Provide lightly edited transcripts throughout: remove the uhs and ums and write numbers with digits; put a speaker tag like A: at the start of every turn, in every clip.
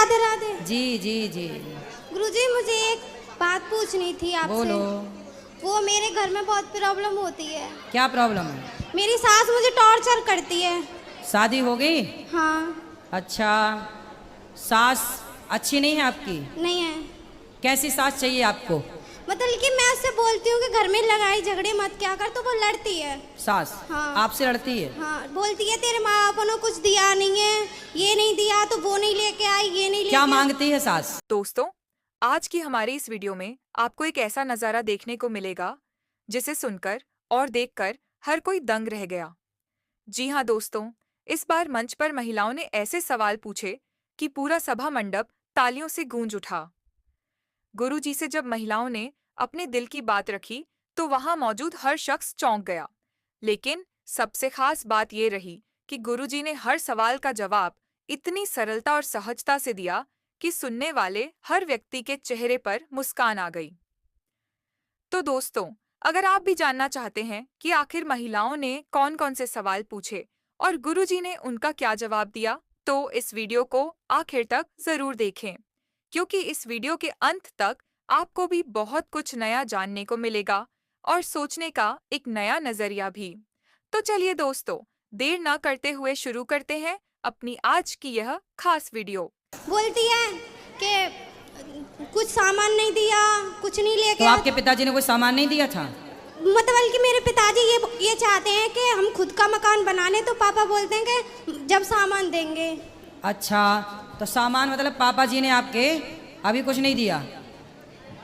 A: राधे राधे।
B: जी जी जी।
A: गुरुजी मुझे एक बात पूछनी थी आपसे।
B: बोलो।
A: वो मेरे घर में बहुत प्रॉब्लम होती है।
B: क्या प्रॉब्लम है?
A: मेरी सास मुझे टॉर्चर करती है।
B: शादी हो गई?
A: हाँ।
B: अच्छा, सास अच्छी नहीं है आपकी?
A: नहीं है।
B: कैसी सास चाहिए आपको?
A: मतलब कि मैं उससे बोलती हूँ कि घर में लड़ाई झगड़े मत क्या कर, तो वो लड़ती है।
B: सास?
A: हाँ।
B: आपसे लड़ती है?
A: हाँ, बोलती है तेरे माँ बापों ने कुछ दिया नहीं है, ये नहीं दिया तो वो नहीं लेके आई, ये नहीं लेके
B: क्या मांगती है सास?
C: दोस्तों, आज की हमारी इस वीडियो में आपको एक ऐसा नज़ारा देखने को मिलेगा जिसे सुनकर और देखकर हर कोई दंग रह गया। जी हाँ दोस्तों, इस बार मंच पर महिलाओं ने ऐसे सवाल पूछे कि पूरा सभा मंडप तालियों से गूंज उठा। गुरुजी से जब महिलाओं ने अपने दिल की बात रखी तो वहां मौजूद हर शख्स चौंक गया। लेकिन सबसे खास बात ये रही कि गुरुजी ने हर सवाल का जवाब इतनी सरलता और सहजता से दिया कि सुनने वाले हर व्यक्ति के चेहरे पर मुस्कान आ गई। तो दोस्तों, अगर आप भी जानना चाहते हैं कि आखिर महिलाओं ने कौन कौन से सवाल पूछे और गुरुजी ने उनका क्या जवाब दिया, तो इस वीडियो को आखिर तक जरूर देखें, क्योंकि इस वीडियो के अंत तक आपको भी बहुत कुछ नया जानने को मिलेगा और सोचने का एक नया नजरिया भी। तो चलिए दोस्तों, देर न करते हुए शुरू करते हैं अपनी आज की यह खास वीडियो।
A: बोलती है कि कुछ सामान नहीं दिया, कुछ नहीं लेके।
B: तो आपके पिताजी ने कोई सामान नहीं दिया था?
A: मतलब कि मेरे पिताजी ये चाहते हैं कि हम खुद का मकान बना लें, तो पापा बोलते हैं कि जब सामान देंगे।
B: अच्छा, तो सामान मतलब पापा जी ने आपके अभी कुछ नहीं दिया?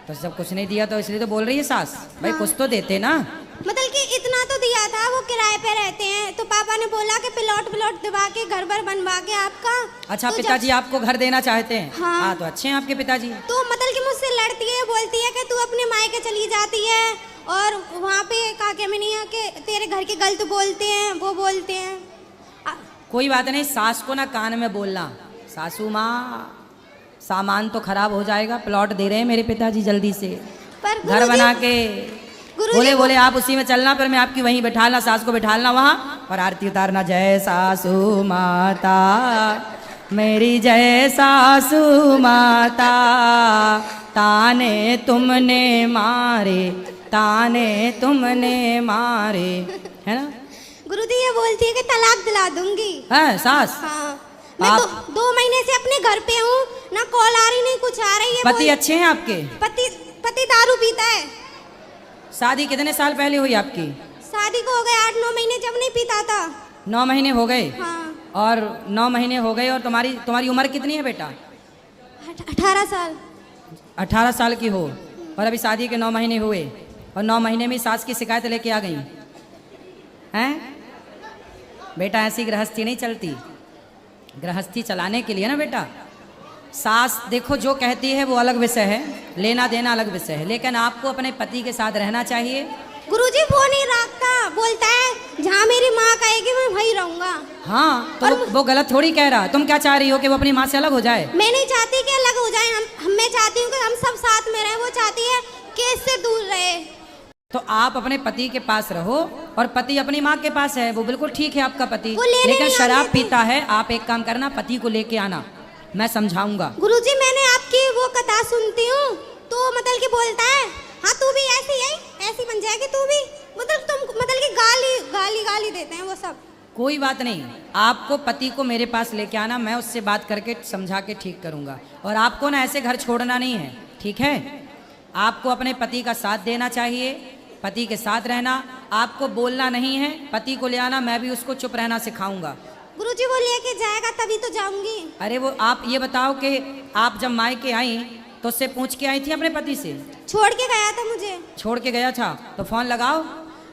B: तो जब कुछ नहीं दिया तो इसलिए तो बोल रही है सास, भाई
A: हाँ।
B: कुछ तो देते ना।
A: मतलब कि इतना तो दिया था, वो किराए पे रहते हैं, तो पापा ने बोला कि प्लॉट दिवा के घर भर बनवा के आपका।
B: अच्छा,
A: तो
B: पिताजी आपको घर देना चाहते हैं?
A: हाँ।
B: तो अच्छे हैं आपके पिताजी।
A: तो मतलब कि मुझसे लड़ती है, बोलती है कि तू अपने मायके चली जाती है और वहाँ पे काके में नहीं है कि तेरे घर के गलत बोलते हैं, वो बोलते हैं।
B: कोई बात नहीं, सास को ना कान में बोलना, सासू माँ सामान तो खराब हो जाएगा, प्लॉट दे रहे हैं मेरे पिताजी जल्दी से
A: पर
B: घर बना के। बोले
A: को...
B: बोले आप उसी में चलना, पर मैं आपकी वहीं बैठाना, सास को बैठाना वहाँ और आरती उतारना। जय सासू माता मेरी, जय सासू माता, ताने तुमने मारे, ताने तुमने मारे, है ना?
A: गुरुजी ये बोलती है कि तलाक दिला दूंगी।
B: है सास?
A: हाँ। मैं तो 2 महीने से अपने घर पे हूँ, ना कॉल आ रही नहीं कुछ आ रही है।
B: पति अच्छे हैं आपके?
A: पति दारू पीता है।
B: शादी कितने साल पहले हुई आपकी?
A: शादी को हो गए 8-9 महीने, जब नहीं पीता था।
B: 9 महीने हो गए?
A: हाँ।
B: और 9 महीने हो गए, और तुम्हारी उम्र कितनी है बेटा?
A: 18 साल।
B: 18 साल की हो और अभी शादी के 9 महीने हुए, और 9 महीने में सास की शिकायत लेके आ गई हैं? बेटा ऐसी गृहस्थी नहीं चलती। गृहस्थी चलाने के लिए ना बेटा, सास देखो जो कहती है वो अलग विषय है, लेना देना अलग विषय है, लेकिन आपको अपने पति के साथ रहना चाहिए। गुरुजी
A: वो नहीं रखता, बोलता है जहाँ मेरी माँ कहेगी मैं वहीं रहूंगा।
B: हाँ, तो वो गलत थोड़ी कह रहा। तुम क्या चाह रही हो कि वो अपनी माँ से अलग हो जाए?
A: मैं नहीं चाहती कि अलग हो जाए, मैं चाहती हूँ कि हम सब साथ में रहें। वो चाहती है कि इससे दूर रहे।
B: तो आप अपने पति के पास रहो, और पति अपनी माँ के पास है, वो बिल्कुल ठीक है आपका पति, लेकिन शराब पीता है। आप एक काम करना, पति को लेके आना, मैं समझाऊंगा।
A: गुरुजी मैंने आपकी वो कथा सुनती हूँ, तो मतलब कि बोलता है हाँ तू भी ऐसी है, ऐसी बन जाएगी तू भी। मतलब कि गाली देते हैं वो सब।
B: कोई बात नहीं, आपको पति को मेरे पास लेके आना, मैं उससे बात करके समझा के ठीक करूंगा। और आपको ना ऐसे घर छोड़ना नहीं है, ठीक है? आपको अपने पति का साथ देना चाहिए, पति के साथ रहना, आपको बोलना नहीं है। पति को ले आना, मैं भी उसको चुप रहना सिखाऊंगा।
A: गुरुजी वो लेके जाएगा तभी तो जाऊंगी।
B: अरे वो आप ये बताओ कि आप जब मायके आई तो उससे पूछ के आई थी अपने पति से?
A: छोड़ के गया था मुझे।
B: छोड़ के गया था तो फोन लगाओ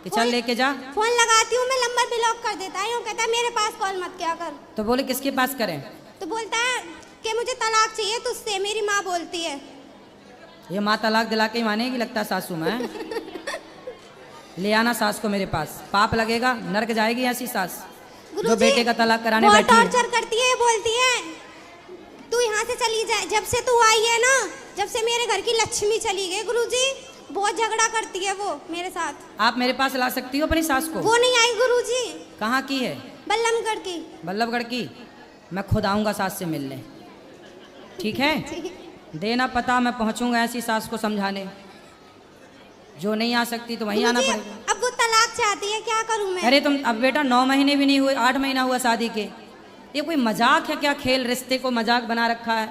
B: कि चल लेके जा।
A: फोन लगाती हूँ मैं, नंबर ब्लॉक कर देता है, कहता है मेरे पास कॉल मत किया कर।
B: तो बोले किसके पास करें?
A: तो बोलता है कि मुझे तलाक चाहिए तुझसे, मेरी माँ बोलती है।
B: ये माँ तलाक दिला के ही मानेगी लगता सासू में। ले आना सास को मेरे पास, पाप लगेगा, नरक जाएगी ऐसी सास जो बेटे का तलाक कराने बैठी है।
A: टॉर्चर करती है, बोलती है तू यहाँ से चली जाए। जब से तू आई है ना, जब से मेरे घर की लक्ष्मी चली गई गुरुजी, बहुत झगड़ा करती है वो मेरे साथ।
B: आप मेरे पास ला सकती हो अपनी सास को?
A: वो नहीं आई गुरुजी।
B: कहाँ की है?
A: बल्लभगढ़ की।
B: बल्लभगढ़ की? मैं खुद आऊंगा सास से मिलने। ठीक है, देना पता, मैं पहुंचूंगा ऐसी सास को समझाने। जो नहीं आ सकती तो वहीं आना
A: गुरुजी,
B: पड़ेगा।
A: अब वो तलाक चाहती है, क्या करूं मैं?
B: अरे तुम अब बेटा 9 महीने भी नहीं हुए, 8 महीना हुआ शादी के। ये कोई मजाक है क्या? खेल रिश्ते को मजाक बना रखा है।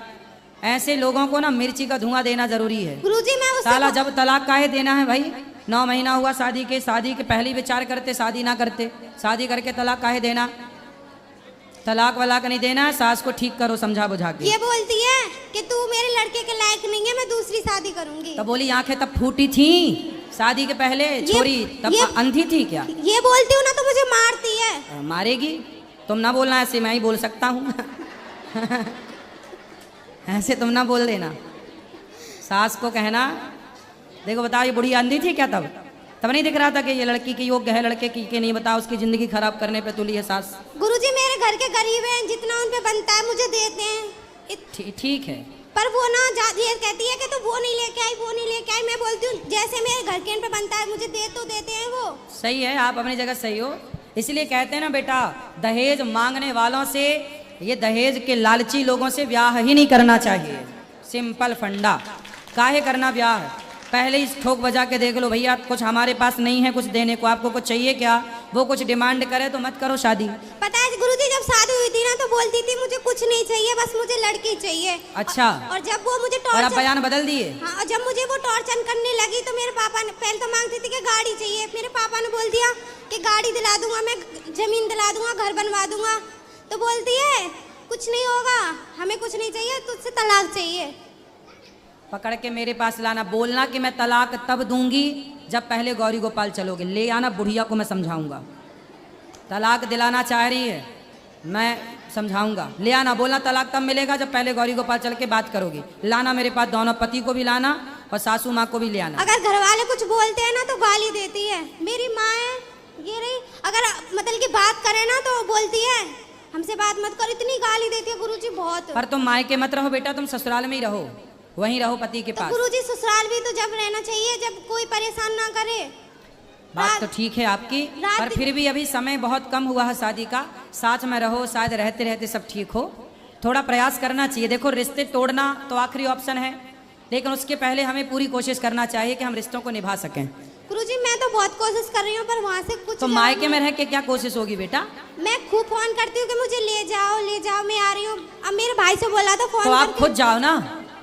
B: ऐसे लोगों को ना मिर्ची का धुआं देना जरूरी है।
A: गुरुजी मैं उससे
B: साला जब तलाक काहे देना है भाई? 9 महीना हुआ शादी के पहले ही विचार करते, शादी ना करते। शादी करके तलाक काहे देना? तलाक वलाक नहीं देना है। सास को ठीक करो, समझा बुझा के।
A: ये बोलती है कि तू मेरे लड़के के लायक नहीं है, मैं दूसरी शादी करूंगी।
B: तब बोली आंखें तब फूटी थी शादी के पहले? छोरी तब अंधी थी क्या?
A: ये बोलती हूँ ना तो मुझे मारती है।
B: मारेगी? तुम ना बोलना ऐसे, मैं ही बोल सकता हूँ। ऐसे तुम ना बोल देना। सास को कहना, देखो बताओ ये बुढ़ी अंधी थी क्या? तब नहीं दिख रहा था कि ये लड़की की योग्य है, लड़के की के नहीं? बताओ, उसकी जिंदगी खराब करने पे तुली है सास।
A: गुरुजी मेरे घर के गरीब हैं, जितना उन पे बनता है मुझे देते हैं।
B: ठीक है,
A: पर वो ना ये कहती है कि तू वो नहीं लेके आई, वो नहीं लेके आई। मैं बोलती हूँ जैसे मेरे घर के इन पे बनता है मुझे दे तो देते हैं वो।
B: सही है, आप अपनी जगह सही हो। इसलिए कहते हैं ना बेटा, दहेज मांगने वालों से, ये दहेज के लालची लोगों से ब्याह ही नहीं करना चाहिए। सिंपल फंडा। काहे करना ब्याह? पहले ही ठोक बजा के देख लो भैया, कुछ हमारे पास नहीं है कुछ देने को, आपको कुछ चाहिए क्या? वो कुछ डिमांड करे तो मत करो शादी।
A: पता है गुरुजी, जब शादी हुई थी ना तो बोलती थी मुझे कुछ नहीं चाहिए, बस मुझे लड़की चाहिए।
B: अच्छा।
A: और जब वो मुझे
B: और अब बयान बदल दिए?
A: हाँ, और जब मुझे वो टॉर्चर करने लगी तो मेरे पापा ने, पहले तो मांगती थी कि गाड़ी चाहिए, मेरे पापा ने बोल दिया कि गाड़ी दिला दूंगा, मैं जमीन दिला दूंगा, घर बनवा दूंगा। तो बोलती है कुछ नहीं होगा, हमें कुछ नहीं चाहिए, तुझसे तलाक चाहिए।
B: पकड़ के मेरे पास लाना, बोलना कि मैं तलाक तब दूंगी जब पहले गौरी गोपाल चलोगे। ले आना, बुढ़िया को मैं समझाऊंगा। तलाक दिलाना चाह रही है, मैं समझाऊंगा। ले आना, बोलना तलाक तब मिलेगा जब पहले गौरी गोपाल चल के बात करोगी। लाना मेरे पास दोनों, पति को भी लाना और सासू माँ को भी ले आना।
A: अगर घर वाले कुछ बोलते हैं ना तो गाली देती है। मेरी माँ है ये रही, अगर मतलब की बात करे ना तो बोलती है हमसे बात मत कर, इतनी गाली देती है गुरुजी बहुत।
B: पर तुम मायके मत रहो बेटा, तुम ससुराल में ही रहो, वहीं रहो पति के
A: तो
B: पास।
A: गुरुजी ससुराल भी तो जब रहना चाहिए जब कोई परेशान ना करे।
B: बात तो ठीक है आपकी, पर फिर भी अभी समय बहुत कम हुआ है शादी का। साथ में रहो, शायद रहते रहते सब ठीक हो। थोड़ा प्रयास करना चाहिए। देखो रिश्ते तोड़ना तो आखिरी ऑप्शन है, लेकिन उसके पहले हमें पूरी कोशिश करना चाहिए कि हम रिश्तों को निभा सकें।
A: गुरुजी मैं तो बहुत कोशिश कर रही हूँ पर वहाँ से कुछ।
B: तो मायके में रह के क्या कोशिश होगी बेटा?
A: मैं खूब फोन करती हूँ कि मुझे ले जाओ मैं आ रही हूँ। अब मेरे भाई से बोला था फोन
B: तो आप खुद जाओ ना,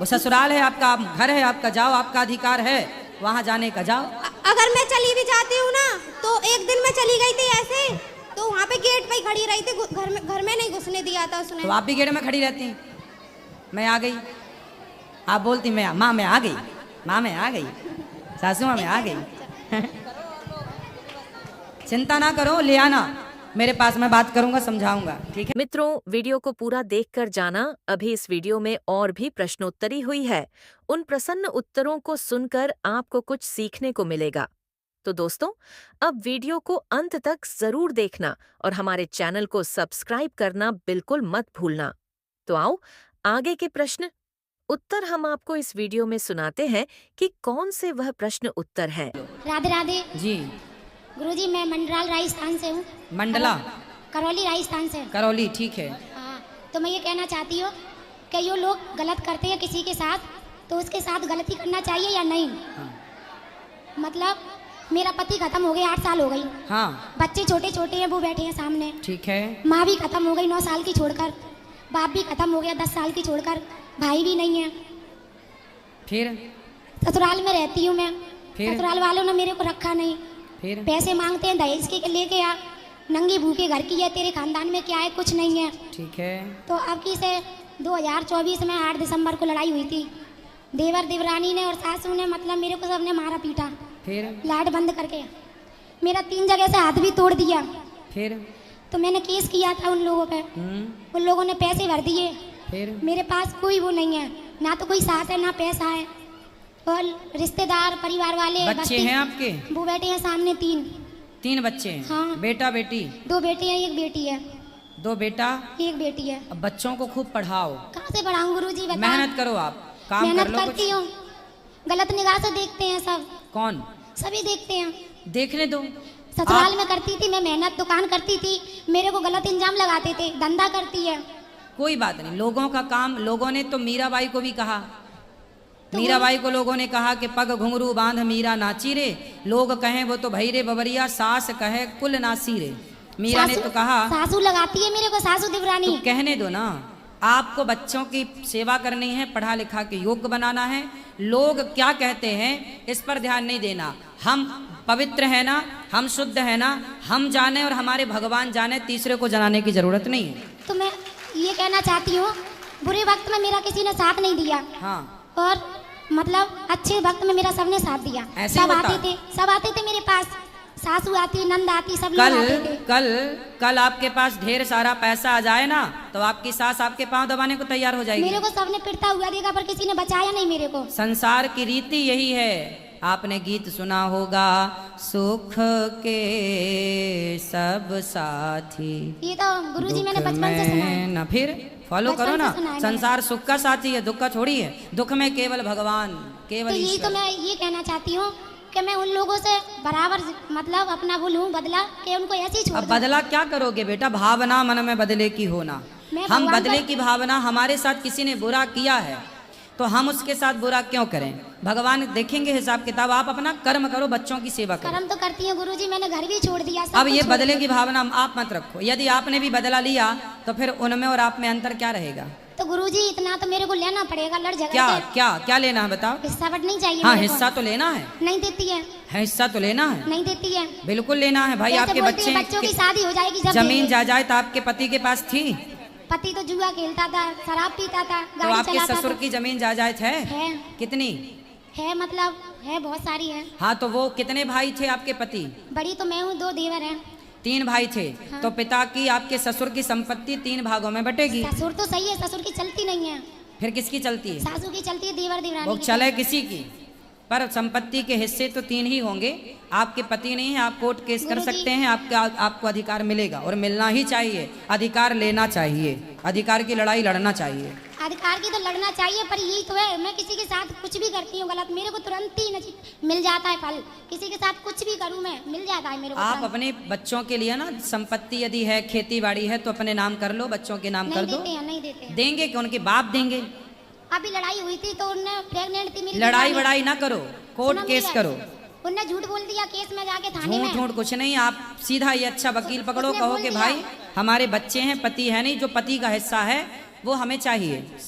B: वो ससुराल है आपका, घर है आपका, जाओ, आपका अधिकार है वहाँ जाने का, जाओ।
A: अगर मैं चली भी जाती हूँ ना तो एक दिन मैं चली गई थी ऐसे, तो वहाँ पे गेट पे ही खड़ी रही थी, घर में नहीं घुसने दिया था उसने।
B: तो आप भी गेट में खड़ी रहती? मैं आ गई, आप बोलती मैं माँ मैं आ गई, माँ मैं आ गई, सासू माँ मैं आ गई। चिंता ना करो, ले आना मेरे पास, मैं बात करूंगा, समझाऊंगा, ठीक है?
D: मित्रों, वीडियो को पूरा देखकर जाना। अभी इस वीडियो में और भी प्रश्नोत्तरी हुई है। उन प्रसन्न उत्तरों को सुनकर आपको कुछ सीखने को मिलेगा। तो दोस्तों, अब वीडियो को अंत तक जरूर देखना और हमारे चैनल को सब्सक्राइब करना बिल्कुल मत भूलना। तो आओ आगे के प्रश्न उत्तर हम आपको इस वीडियो में सुनाते हैं कि कौन से वह प्रश्न उत्तर हैं।
E: राधे राधे
B: जी।
E: गुरुजी, मैं मंडराल राजस्थान से हूँ।
B: मंडला?
E: करौली राजस्थान से।
B: करौली, ठीक है।
E: हाँ, तो मैं ये कहना चाहती हूँ कि ये लोग गलत करते हैं किसी के साथ, तो उसके साथ गलती करना चाहिए या नहीं?
B: हाँ।
E: मतलब मेरा पति खत्म हो गए, 8 साल हो गई।
B: हाँ।
E: बच्चे छोटे छोटे हैं, वो बैठे हैं सामने।
B: ठीक है।
E: माँ भी खत्म हो गई 9 साल की छोड़कर, बाप भी खत्म हो गया 10 साल की छोड़कर, भाई भी नहीं है।
B: फिर
E: ससुराल में रहती हूँ मैं।
B: फिर?
E: ससुराल वालों ने मेरे को रखा नहीं।
B: फिर
E: पैसे मांगते हैं दहेज के लेके आ, नंगी भूखे घर की है, तेरे खानदान में क्या है? कुछ नहीं है।
B: ठीक है।
E: तो अब की से 2024 में 8 दिसंबर को लड़ाई हुई थी। देवर देवरानी ने और सासू ने मतलब मेरे को सबने मारा पीटा।
B: फिर
E: लाइट बंद करके मेरा 3 जगह से हाथ भी तोड़ दिया।
B: फिर
E: तो मैंने केस किया था उन लोगों पे। उन लोगों ने पैसे भर दिए।
B: फिर
E: मेरे पास कोई वो नहीं है, ना तो कोई सास है ना पैसा है। और रिश्तेदार परिवार वाले
B: बच्चे हैं आपके?
E: वो बैठे हैं सामने
B: 3 बच्चे हैं?
E: हाँ।
B: बेटा बेटी?
E: 2 बेटे हैं, 1 बेटी है।
B: 2 बेटा
E: 1 बेटी है।
B: अब बच्चों को खूब पढ़ाओ।
E: कहाँ से पढ़ाऊँ गुरुजी, बताओ।
B: मेहनत करो, आप काम कर
E: मेहनत
B: लो
E: करती
B: कुछ।
E: हूँ, गलत निगाह से देखते हैं सब।
B: कौन?
E: सभी देखते हैं।
B: देखने दो।
E: ससुराल में करती थी मैं मेहनत, दुकान करती थी, मेरे को गलत इंजाम लगाते थे, धंधा करती है।
B: कोई बात नहीं, लोगों का काम, लोगों ने तो मीराबाई को भी कहा, मीराबाई को लोगों ने कहा कि पग घुंघरू बांध मीरा नाची रे, लोग कहें वो तो भई रे बबरिया, सास कहे कुल नासी रे। मीरा ने तो कहा,
E: सासू लगाती है मेरे को, सासू देवरानी।
B: तो कहने दो ना, आपको बच्चों की सेवा करनी है, पढ़ा लिखा के योग्य बनाना है, लोग क्या कहते हैं इस पर ध्यान नहीं देना। हम पवित्र है ना, हम शुद्ध है ना, हम जाने और हमारे भगवान जाने, तीसरे को जनाने की जरूरत नहीं है।
E: तो मैं ये कहना चाहती हूँ, बुरे वक्त में मेरा किसी ने साथ नहीं दिया,
B: हाँ,
E: और मतलब अच्छे वक्त में मेरा सबने साथ दिया।
B: ऐसे
E: सब
B: होता।
E: सब आते थे मेरे पास, सासू आती, नंद आती, सब लोग
B: कल
E: आते थे।
B: कल कल आपके पास ढेर सारा पैसा आ जाए ना, तो आपकी सास आपके पाँव दबाने को तैयार हो जाएगी।
E: मेरे को सबने पिटता हुआ देखा, पर किसी ने बचाया नहीं मेरे को।
B: संसार की रीति यही है। आपने गीत सुना होगा, सुख के सब साथी,
E: ये तो गुरुजी मैंने बचपन से सुना है।
B: ना फिर फॉलो
E: बचपन
B: करो ना,
E: से सुना है
B: संसार सुख का साथी है, दुख का थोड़ी है। दुख में केवल भगवान, केवल
E: तो यही तो
B: ईश्वर।
E: मैं ये कहना चाहती हूँ कि मैं उन लोगों से बराबर मतलब अपना वो लूँ बदला, कि उनको ऐसे ही छोड़
B: अब
E: दूं।
B: बदला क्या करोगे बेटा, भावना मन में बदले की होना।
E: मैं
B: हम
E: भगवान
B: बदले
E: पर-
B: की भावना, हमारे साथ किसी ने बुरा किया है तो हम उसके साथ बुरा क्यों करें। भगवान देखेंगे हिसाब किताब, आप अपना कर्म करो, बच्चों की सेवा करो।
E: कर्म तो करती है गुरुजी, मैंने घर भी छोड़ दिया, सब
B: अब
E: कुछ
B: ये
E: छोड़
B: बदले
E: दिया।
B: की भावना आप मत रखो। यदि आपने भी बदला लिया तो फिर उनमें और आप में अंतर क्या रहेगा।
E: तो गुरुजी इतना तो मेरे को लेना पड़ेगा, लड़ झगड़
B: क्या
E: के।
B: क्या क्या लेना है बताओ।
E: हिस्सा बट नहीं चाहिए
B: हाँ,
E: मेरे को।
B: हिस्सा तो लेना है,
E: नहीं देती है,
B: हिस्सा तो लेना है,
E: नहीं देती है।
B: बिल्कुल लेना है भाई।
E: जैसे
B: आपके
E: बोलती है,
B: बच्चे
E: बच्चों की शादी हो जाएगी जब
B: जमीन
E: देंगे।
B: जायदाद आपके पति के पास थी,
E: पति तो जुआ खेलता था, शराब पीता था,
B: तो
E: गाड़ी
B: आपके
E: चलाता
B: ससुर
E: था।
B: की जमीन जायदाद है
E: है
B: कितनी।
E: है मतलब है, बहुत सारी है।
B: हाँ, तो वो कितने भाई थे आपके पति।
E: बड़ी तो मैं हूँ, 2 देवर हैं।
B: 3 भाई थे।
E: हाँ।
B: तो पिता की, आपके ससुर की संपत्ति 3 भागों में बटेगी।
E: ससुर तो सही है, ससुर की चलती नहीं है,
B: फिर किसकी चलती है।
E: सासू की चलती है, देवर देवरानी
B: वो
E: की
B: चले किसी की, पर संपत्ति के हिस्से तो 3 ही होंगे। आपके पति नहीं है, आप कोर्ट केस कर
E: गुरुजी।
B: सकते हैं, आपको अधिकार मिलेगा और मिलना ही चाहिए। अधिकार लेना चाहिए, अधिकार की लड़ाई लड़ना चाहिए।
E: अधिकार की तो लड़ना चाहिए, पर यही तो है, मैं किसी के साथ कुछ भी करती हूँ गलत, मेरे को तुरंत ही मिल जाता है फल। किसी के साथ कुछ भी करूँ मैं, मिल जाता है मेरे को
B: आप
E: तुरंत।
B: अपने बच्चों के लिए ना, संपत्ति यदि है, खेती बाड़ी है, तो अपने नाम कर लो, बच्चों के नाम कर
E: नहीं
B: दो।
E: देते हैं, नहीं देते हैं।
B: देंगे कि उनके बाप देंगे।
E: अभी लड़ाई हुई थी तो उनने प्रेग्नेंट थी मेरी
B: लड़ाई
E: जेठानी।
B: वड़ाई ना करो, कोर्ट
E: सुनो
B: केस
E: मेरी
B: करो।
E: बात। उनने झूठ बोल दिया केस में जाके थाने
B: झूठ
E: में।
B: झूठ कुछ नहीं, आप सीधा ये अच्छा वकील पकड़ो,
E: उसने
B: कहो
E: बोल
B: कि
E: दिया।
B: भाई हमारे बच्चे हैं, पति है नहीं, जो पति का हिस्सा है वो हमें चाहिए।